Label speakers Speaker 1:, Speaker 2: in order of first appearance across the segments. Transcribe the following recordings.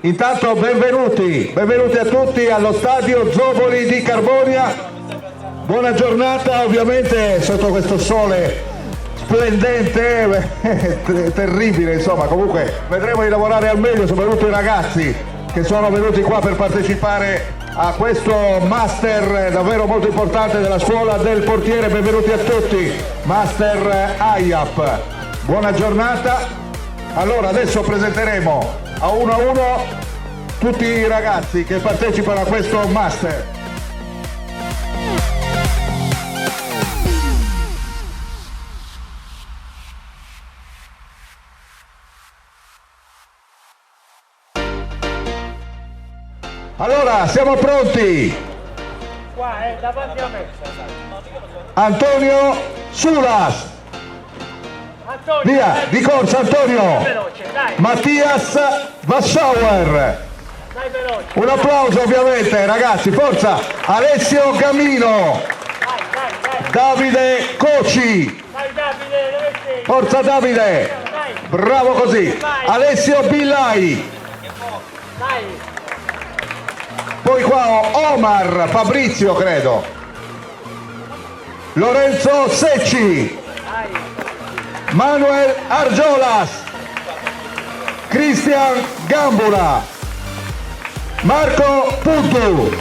Speaker 1: Intanto benvenuti a tutti allo stadio Zoboli di Carbonia. Buona giornata, ovviamente sotto questo sole splendente, terribile, insomma, comunque vedremo di lavorare al meglio, soprattutto i ragazzi che sono venuti qua per partecipare a questo master davvero molto importante della scuola del portiere. Benvenuti a tutti, Master AIAP. Buona giornata. Allora adesso presenteremo a uno tutti i ragazzi che partecipano a questo master. Allora, siamo pronti?
Speaker 2: Qua, davanti a me.
Speaker 1: Antonio Sulas.
Speaker 2: Antonio,
Speaker 1: Via, di corsa Antonio.
Speaker 2: veloce, dai.
Speaker 1: Mattias Vassauer.
Speaker 2: Dai veloce.
Speaker 1: Un applauso ovviamente, ragazzi, forza. Alessio Camino.
Speaker 2: Dai.
Speaker 1: Davide Coci.
Speaker 2: Dai Davide, dove sei?
Speaker 1: Forza Davide.
Speaker 2: Dai.
Speaker 1: Bravo così. Alessio Billai.
Speaker 2: Dai.
Speaker 1: Poi qua ho Omar Fabrizio, credo. Lorenzo Secci.
Speaker 2: Dai.
Speaker 1: Manuel Argiolas. Cristian Gambula. Marco Puddu.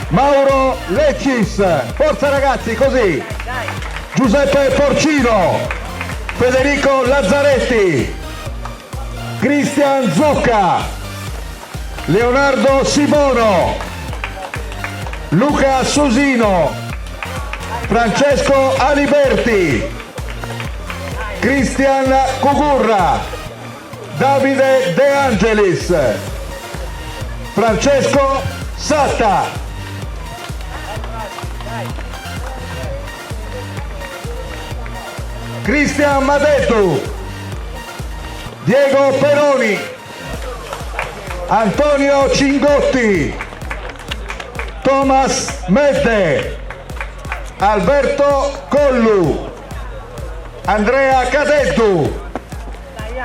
Speaker 1: Mauro Leccis. Forza ragazzi, così.
Speaker 2: Dai.
Speaker 1: Giuseppe Porcino. Federico Lazzaretti. Cristian Zucca. Leonardo Sibono. Luca Susino. Francesco Aliberti. Cristian Cugurra. Davide De Angelis. Francesco Satta. Cristian Madettu. Diego Peroni. Antonio Cingotti. Thomas Medde. Alberto Collu. Andrea Cadettu.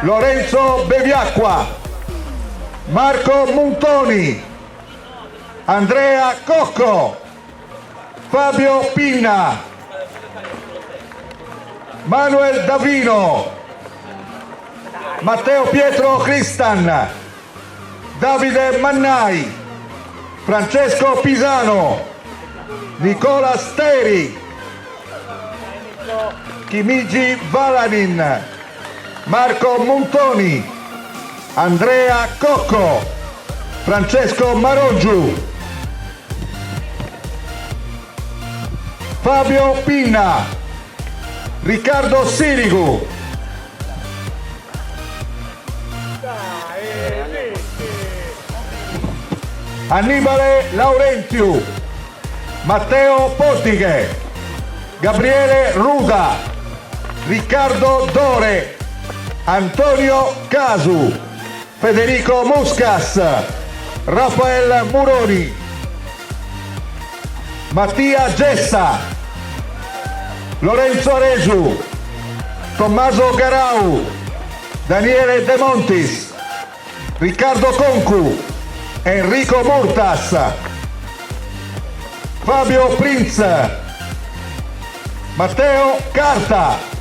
Speaker 1: Lorenzo Beviacqua. Marco Muntoni. Andrea Cocco. Fabio Pinna. Manuel Davino. Matteo Pietro Cristan. Davide Mannai. Francesco Pisano. Nicola Steri. Chimigi Valanin. Marco Montoni. Andrea Cocco. Francesco Maroggiu. Fabio Pinna. Riccardo Sirigu. Annibale Laurentiu. Matteo Pottighe. Gabriele Ruda. Riccardo Dore. Antonio Casu. Federico Muscas. Rafael Muroni. Mattia Gessa. Lorenzo Aresu. Tommaso Garau. Daniele De Montis. Riccardo Concu. Enrico Murtas. Fabio Prinz. Matteo Carta.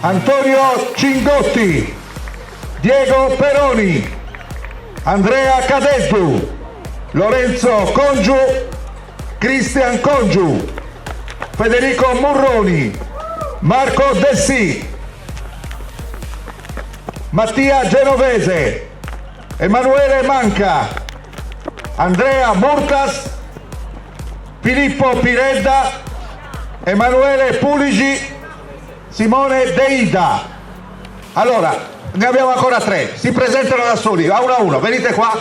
Speaker 1: Antonio Cingotti. Diego Peroni. Andrea Cadettu. Lorenzo Congiu. Cristian Congiu. Federico Murroni. Marco Dessì. Mattia Genovese. Emanuele Manca. Andrea Murtas. Filippo Piredda. Emanuele Puligi. Simone Deida. Allora, ne abbiamo ancora tre. Si presentano da soli, a uno. Venite qua.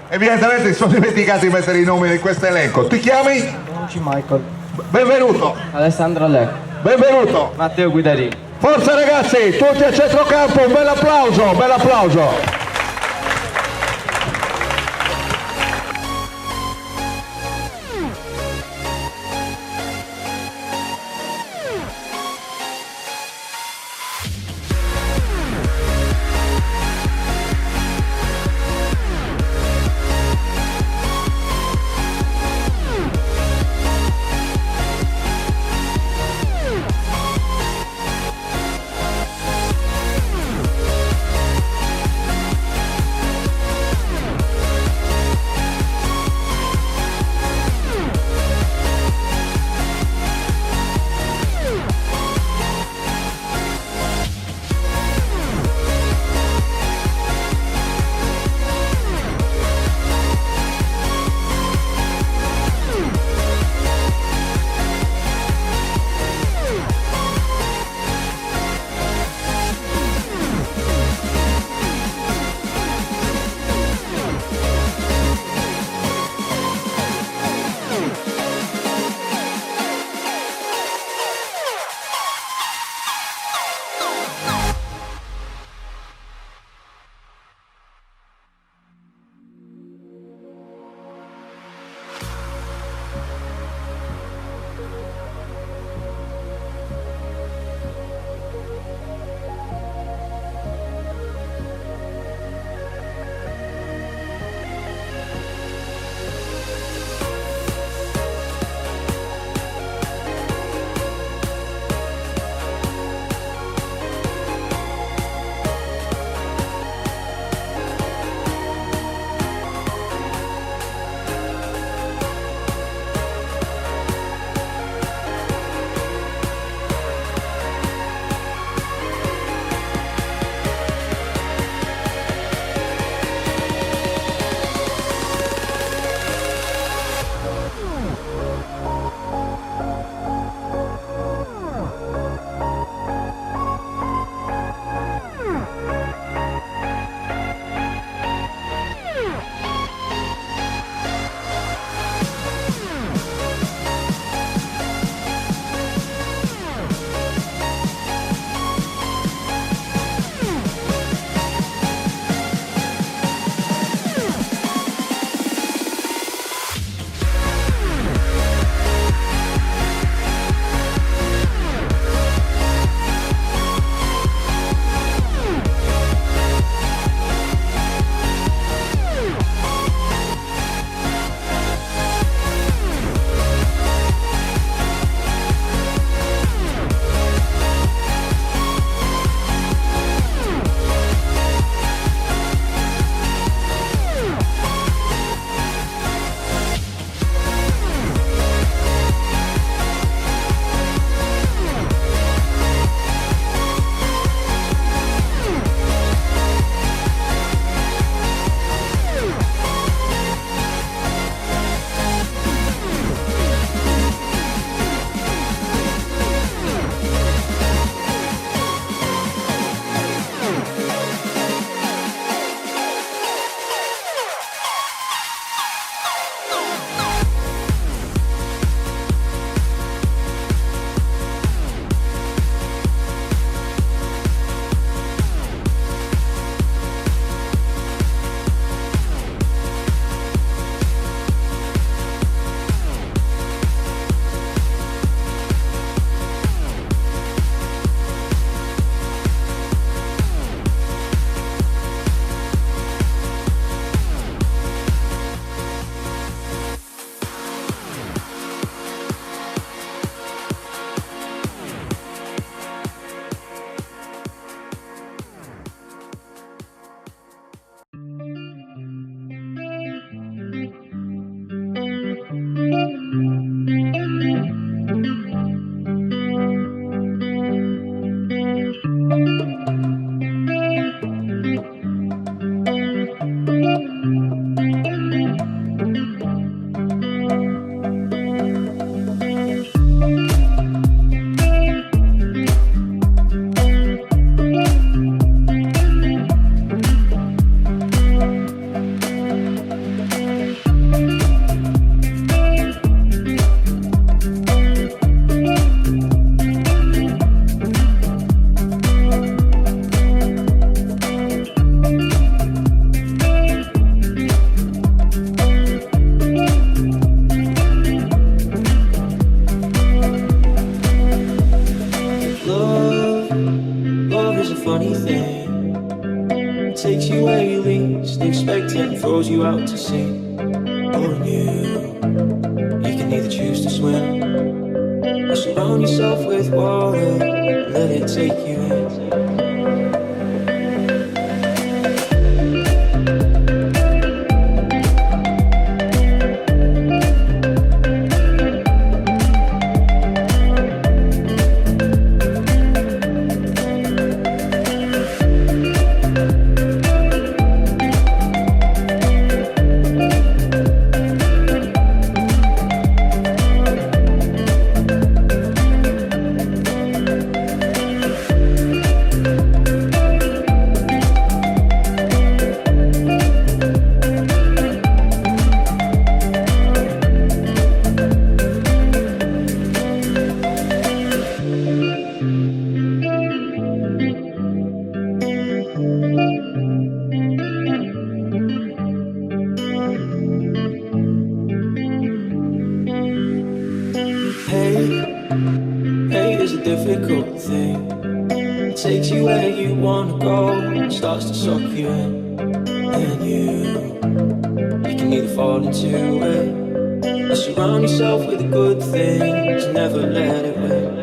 Speaker 1: Evidentemente si sono dimenticati di mettere i nomi di questo elenco. Ti chiami?
Speaker 3: Michael.
Speaker 1: Benvenuto.
Speaker 3: Alessandro Lec.
Speaker 1: Benvenuto.
Speaker 3: Matteo Guidari.
Speaker 1: Forza ragazzi, tutti a centrocampo, un bel applauso.
Speaker 4: funny thing. It takes you where you least expect it and throws you out to sea. Oh, and you can either choose to swim or surround yourself with water and let it take you in. Hate is a difficult thing. It takes you where you wanna go and starts to suck you in. And you can either fall into it or surround yourself with the good things, never let it win.